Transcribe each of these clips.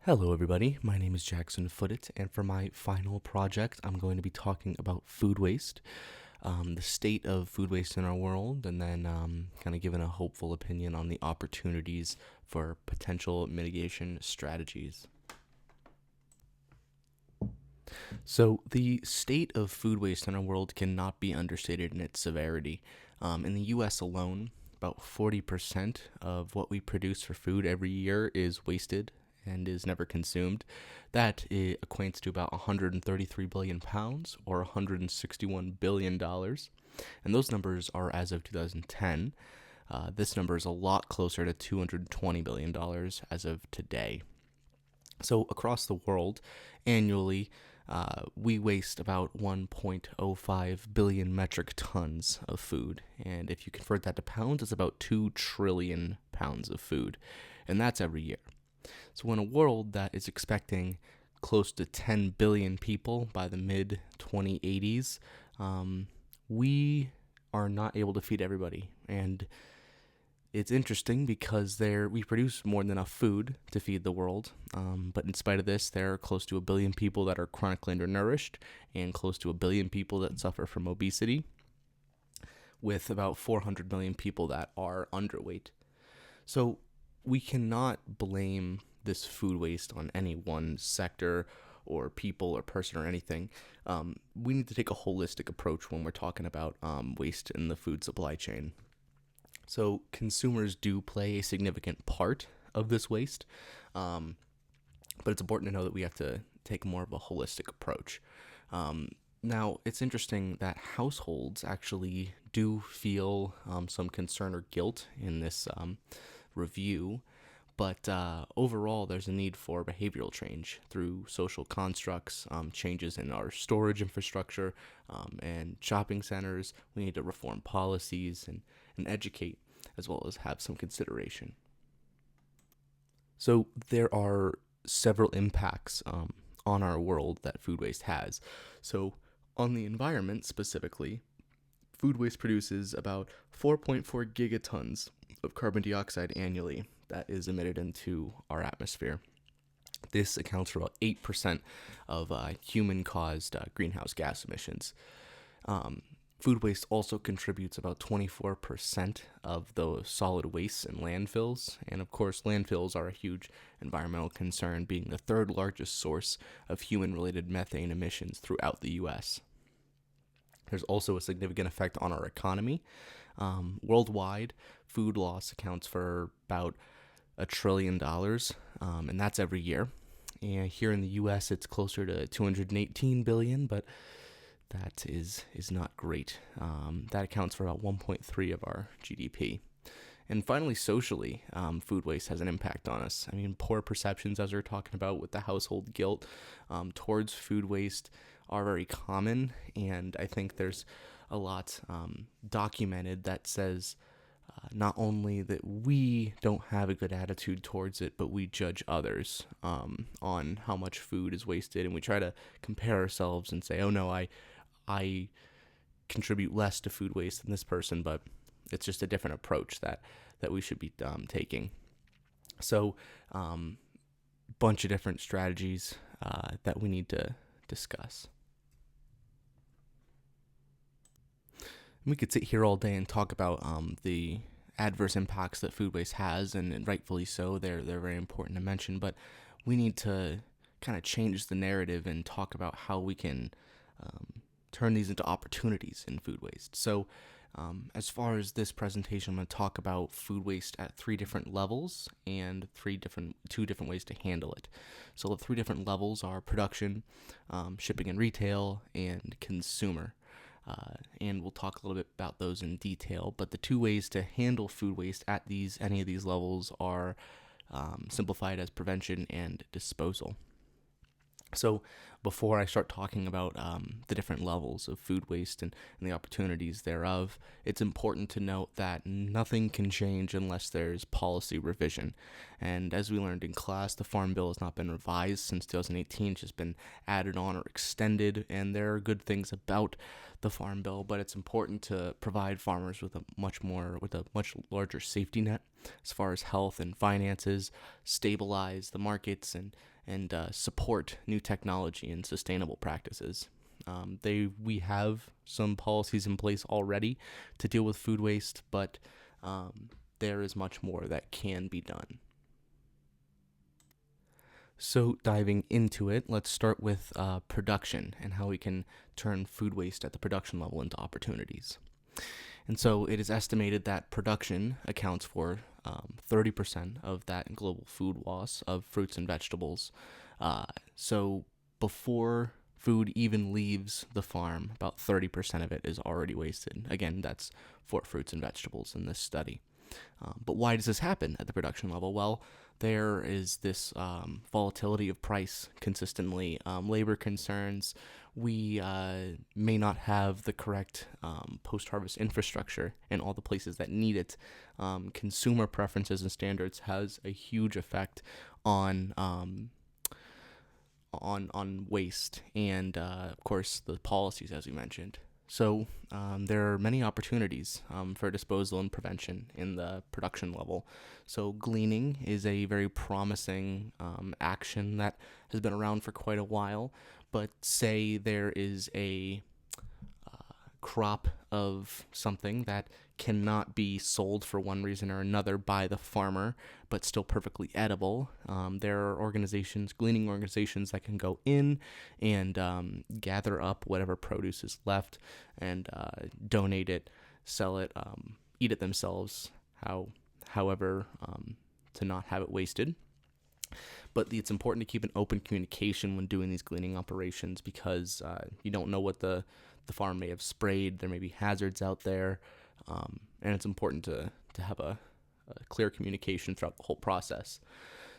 Hello, everybody. My name is Jackson Footit, and for my final project, I'm going to be talking about food waste, the state of food waste in our world, and then kind of giving a hopeful opinion on the opportunities for potential mitigation strategies. So, the state of food waste in our world cannot be understated in its severity. In the US alone, about 40% of what we produce for food every year is wasted and is never consumed. That equates to about 133 billion pounds or $161 billion. And those numbers are as of 2010. This number is a lot closer to $220 billion as of today. So, across the world, annually, we waste about 1.05 billion metric tons of food. And if you convert that to pounds, it's about 2 trillion pounds of food. And that's every year. So, in a world that is expecting close to 10 billion people by the mid 2080s, we are not able to feed everybody. And it's interesting because we produce more than enough food to feed the world, but in spite of this, there are close to a billion people that are chronically undernourished and close to a billion people that suffer from obesity, with about 400 million people that are underweight. So we cannot blame this food waste on any one sector or people or person or anything. We need to take a holistic approach when we're talking about waste in the food supply chain. So consumers do play a significant part of this waste, but it's important to know that we have to take more of a holistic approach. Now, it's interesting that households actually do feel some concern or guilt in this review, but overall, there's a need for behavioral change through social constructs, changes in our storage infrastructure, and shopping centers. We need to reform policies and educate, as well as have some consideration. So there are several impacts on our world that food waste has. So on the environment specifically, food waste produces about 4.4 gigatons of carbon dioxide annually that is emitted into our atmosphere. This accounts for about 8% of human-caused greenhouse gas emissions. Food waste also contributes about 24% of the solid waste in landfills. And of course, landfills are a huge environmental concern, being the third largest source of human-related methane emissions throughout the U.S. There's also a significant effect on our economy. Worldwide, food loss accounts for about $1 trillion, and that's every year. And here in the U.S., it's closer to 218 billion, but that is not great. That accounts for about 1.3 of our GDP. And finally, socially, food waste has an impact on us. I mean, poor perceptions, as we we're talking about with the household guilt towards food waste, are very common. And I think there's a lot documented that says not only that we don't have a good attitude towards it, but we judge others on how much food is wasted. And we try to compare ourselves and say, oh no, I contribute less to food waste than this person, but it's just a different approach that we should be taking. So, bunch of different strategies that we need to discuss. We could sit here all day and talk about the adverse impacts that food waste has, and rightfully so. They're very important to mention, but we need to kind of change the narrative and talk about how we can turn these into opportunities in food waste. So as far as this presentation, I'm going to talk about food waste at 3 different levels and 2 different ways to handle it. So the 3 different levels are production, shipping and retail, and consumer. And we'll talk a little bit about those in detail. But the 2 ways to handle food waste at any of these levels are simplified as prevention and disposal. So before I start talking about the different levels of food waste and the opportunities thereof, it's important to note that nothing can change unless there's policy revision. And as we learned in class, the Farm Bill has not been revised since 2018. It's just been added on or extended, and there are good things about the Farm Bill, but it's important to provide farmers with a much larger safety net as far as health and finances, stabilize the markets, and and support new technology and sustainable practices. We have some policies in place already to deal with food waste, but there is much more that can be done. So diving into it, let's start with production and how we can turn food waste at the production level into opportunities. And so it is estimated that production accounts for 30% of that global food loss of fruits and vegetables. So before food even leaves the farm, about 30% of it is already wasted. Again, that's for fruits and vegetables in this study. But why does this happen at the production level? Well, there is this volatility of price consistently, labor concerns. We may not have the correct post-harvest infrastructure in all the places that need it. Consumer preferences and standards has a huge effect on waste and, of course, the policies, as we mentioned. So there are many opportunities for disposal and prevention in the production level. So gleaning is a very promising action that has been around for quite a while. But say there is a crop of something that cannot be sold for one reason or another by the farmer, but still perfectly edible. There are organizations, gleaning organizations, that can go in and gather up whatever produce is left and donate it, sell it, eat it themselves, however, to not have it wasted. But it's important to keep an open communication when doing these gleaning operations because you don't know what the farm may have sprayed. There may be hazards out there, and it's important to have a clear communication throughout the whole process.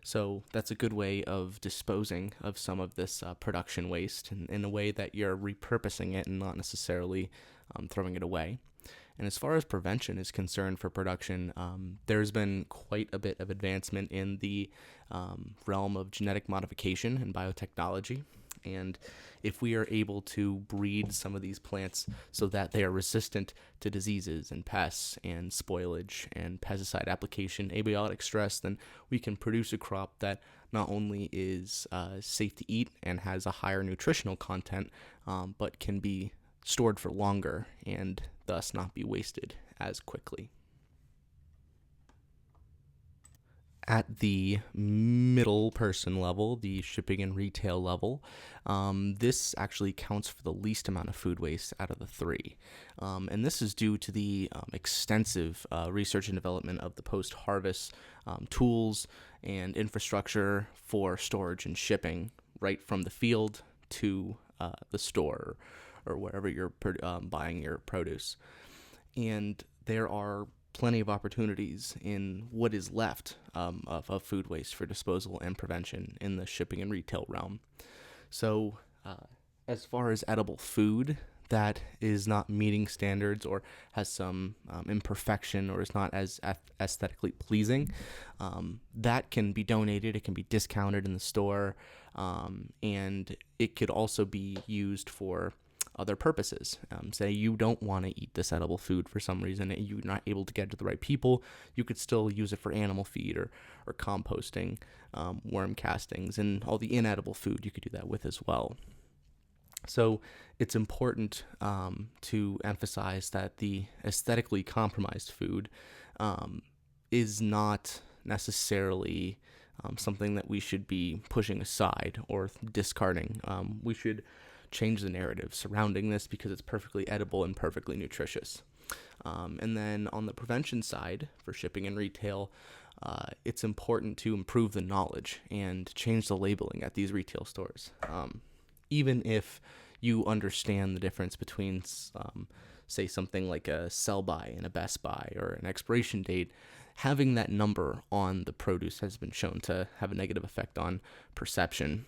So that's a good way of disposing of some of this production waste in a way that you're repurposing it and not necessarily throwing it away. And as far as prevention is concerned for production, there's been quite a bit of advancement in the realm of genetic modification and biotechnology. And if we are able to breed some of these plants so that they are resistant to diseases and pests and spoilage and pesticide application, abiotic stress, then we can produce a crop that not only is safe to eat and has a higher nutritional content, but can be stored for longer and thus not be wasted as quickly. At the middle person level, the shipping and retail level, this actually counts for the least amount of food waste out of the three. And this is due to the extensive research and development of the post-harvest tools and infrastructure for storage and shipping right from the field to the store or wherever you're buying your produce. And there are plenty of opportunities in what is left of food waste for disposal and prevention in the shipping and retail realm. So as far as edible food that is not meeting standards or has some imperfection or is not as aesthetically pleasing, that can be donated. It can be discounted in the store, and it could also be used for other purposes. Say you don't want to eat this edible food for some reason and you're not able to get it to the right people, you could still use it for animal feed or composting, worm castings, and all the inedible food you could do that with as well. So it's important to emphasize that the aesthetically compromised food is not necessarily something that we should be pushing aside or discarding. We should change the narrative surrounding this because it's perfectly edible and perfectly nutritious. And then on the prevention side for shipping and retail, it's important to improve the knowledge and change the labeling at these retail stores. Even if you understand the difference between, say, something like a sell-by and a best by or an expiration date, having that number on the produce has been shown to have a negative effect on perception.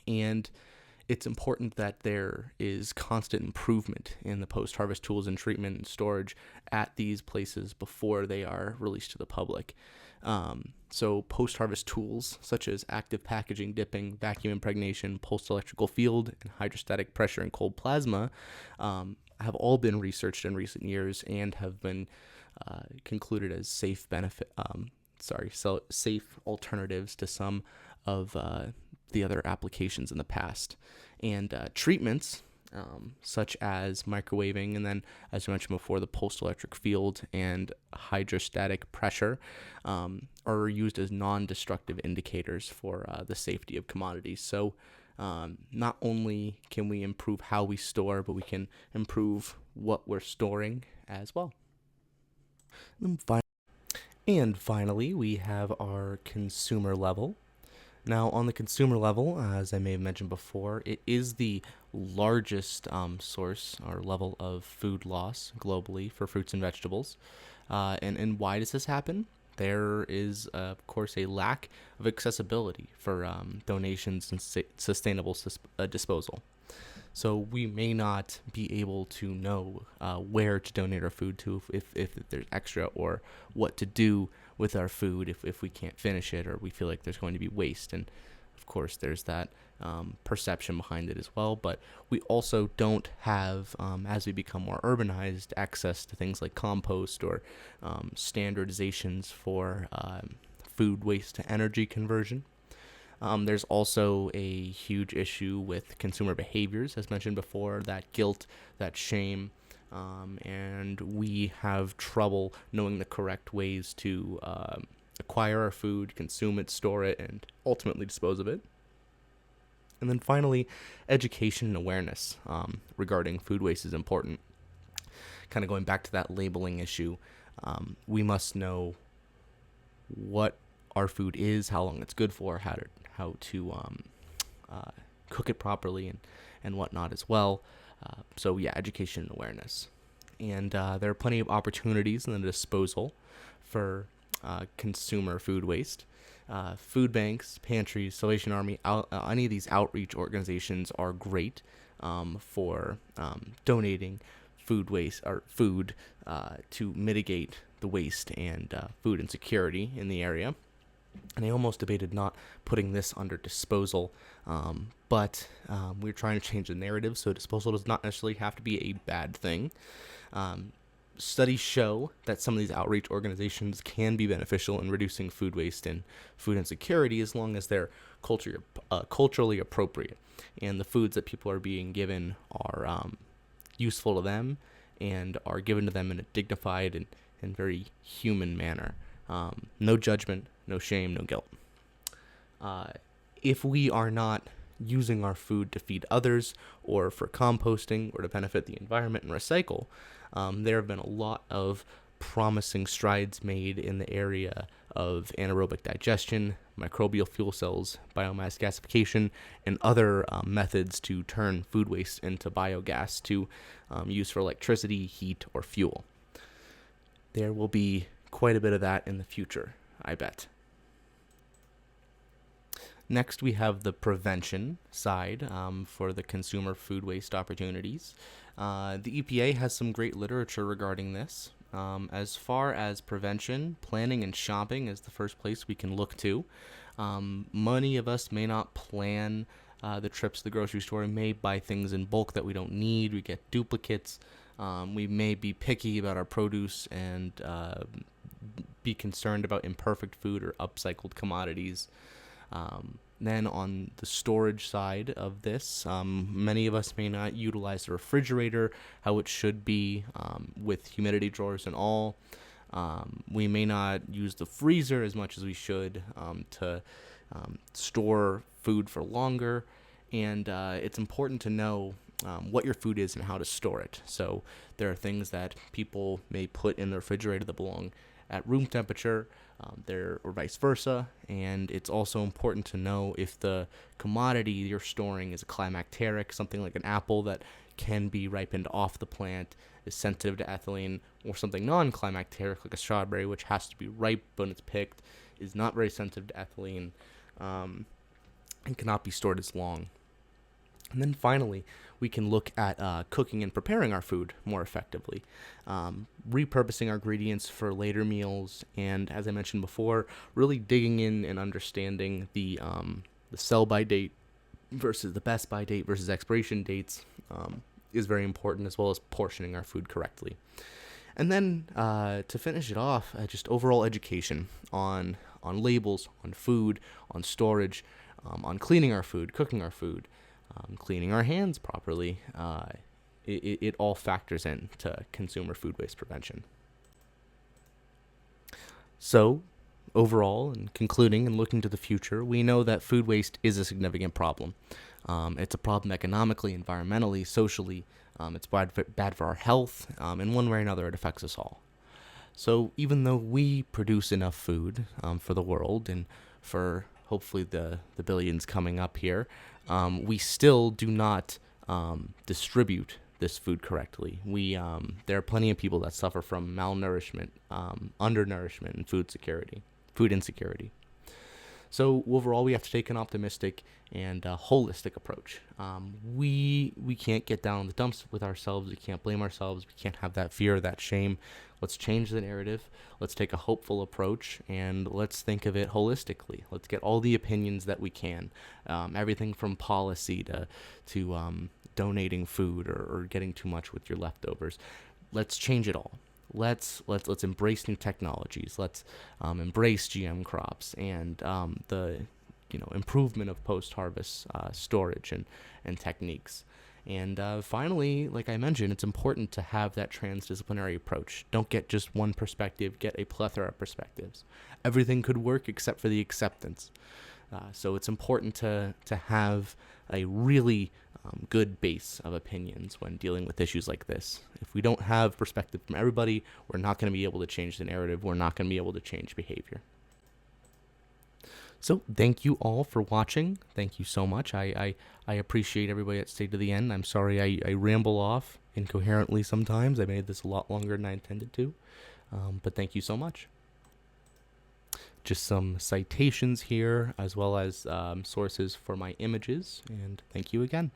And it's important that there is constant improvement in the post-harvest tools and treatment and storage at these places before they are released to the public. So post-harvest tools such as active packaging, dipping, vacuum impregnation, pulsed electrical field, and hydrostatic pressure and cold plasma have all been researched in recent years and have been concluded as safe safe alternatives to some of the other applications in the past. And treatments such as microwaving, and then, as I mentioned before, the pulsed electric field and hydrostatic pressure are used as non-destructive indicators for the safety of commodities. So not only can we improve how we store, but we can improve what we're storing as well. And finally, we have our consumer level. Now, on the consumer level, as I may have mentioned before, it is the largest source or level of food loss globally for fruits and vegetables. And why does this happen? There is, of course, a lack of accessibility for donations and sustainable disposal. So we may not be able to know where to donate our food to if there's extra, or what to do with our food if we can't finish it, or we feel like there's going to be waste. And of course, there's that perception behind it as well. But we also don't have, as we become more urbanized, access to things like compost or standardizations for food waste to energy conversion. There's also a huge issue with consumer behaviors, as mentioned before, that guilt, that shame, and we have trouble knowing the correct ways to acquire our food, consume it, store it, and ultimately dispose of it. And then finally, education and awareness regarding food waste is important. Kind of going back to that labeling issue, we must know what our food is, how long it's good for, how to cook it properly, and whatnot as well. So yeah, education and awareness. And there are plenty of opportunities in the disposal for consumer food waste. Food banks, pantries, Salvation Army, any of these outreach organizations are great for donating food waste or food to mitigate the waste and food insecurity in the area. And I almost debated not putting this under disposal, but we're trying to change the narrative, so disposal does not necessarily have to be a bad thing. Studies show that some of these outreach organizations can be beneficial in reducing food waste and food insecurity, as long as they're culturally appropriate, and the foods that people are being given are useful to them and are given to them in a dignified and very human manner. No judgment, no shame, no guilt. If we are not using our food to feed others, or for composting, or to benefit the environment and recycle, there have been a lot of promising strides made in the area of anaerobic digestion, microbial fuel cells, biomass gasification, and other methods to turn food waste into biogas to use for electricity, heat, or fuel. There will be quite a bit of that in the future, I bet. Next, we have the prevention side for the consumer food waste opportunities. The EPA has some great literature regarding this. As far as prevention, planning and shopping is the first place we can look to. Many of us may not plan the trips to the grocery store. We may buy things in bulk that we don't need. We get duplicates. We may be picky about our produce and be concerned about imperfect food or upcycled commodities. Then on the storage side of this, many of us may not utilize the refrigerator how it should be, with humidity drawers and all. We may not use the freezer as much as we should to store food for longer. And it's important to know what your food is and how to store it. So there are things that people may put in the refrigerator that belong at room temperature, or vice versa. And it's also important to know if the commodity you're storing is a climacteric, something like an apple that can be ripened off the plant, is sensitive to ethylene, or something non-climacteric like a strawberry, which has to be ripe when it's picked, is not very sensitive to ethylene, and cannot be stored as long. And then finally, we can look at cooking and preparing our food more effectively, repurposing our ingredients for later meals, and as I mentioned before, really digging in and understanding the sell-by date versus the best-by date versus expiration dates is very important, as well as portioning our food correctly. And then to finish it off, just overall education on labels, on food, on storage, on cleaning our food, cooking our food, cleaning our hands properly. It all factors in to consumer food waste prevention. So, overall, and concluding and looking to the future, we know that food waste is a significant problem. It's a problem economically, environmentally, socially. It's bad for our health. In one way or another, it affects us all. So even though we produce enough food for the world and for hopefully the billions coming up here, we still do not distribute this food correctly. There are plenty of people that suffer from malnourishment, undernourishment, and food insecurity. So overall, we have to take an optimistic and holistic approach. We can't get down in the dumps with ourselves. We can't blame ourselves. We can't have that fear, that shame. Let's change the narrative. Let's take a hopeful approach, and let's think of it holistically. Let's get all the opinions that we can, everything from policy to donating food or getting too much with your leftovers. Let's change it all. Let's embrace new technologies. Let's embrace GM crops and the improvement of post-harvest storage and techniques. And finally, like I mentioned, it's important to have that transdisciplinary approach. Don't get just one perspective, get a plethora of perspectives. Everything could work except for the acceptance. So it's important to have a really good base of opinions when dealing with issues like this. If we don't have perspective from everybody, we're not going to be able to change the narrative. We're not going to be able to change behavior. So thank you all for watching. Thank you so much. I appreciate everybody that stayed to the end. I'm sorry I ramble off incoherently sometimes. I made this a lot longer than I intended to. But thank you so much. Just some citations here, as well as sources for my images. And thank you again.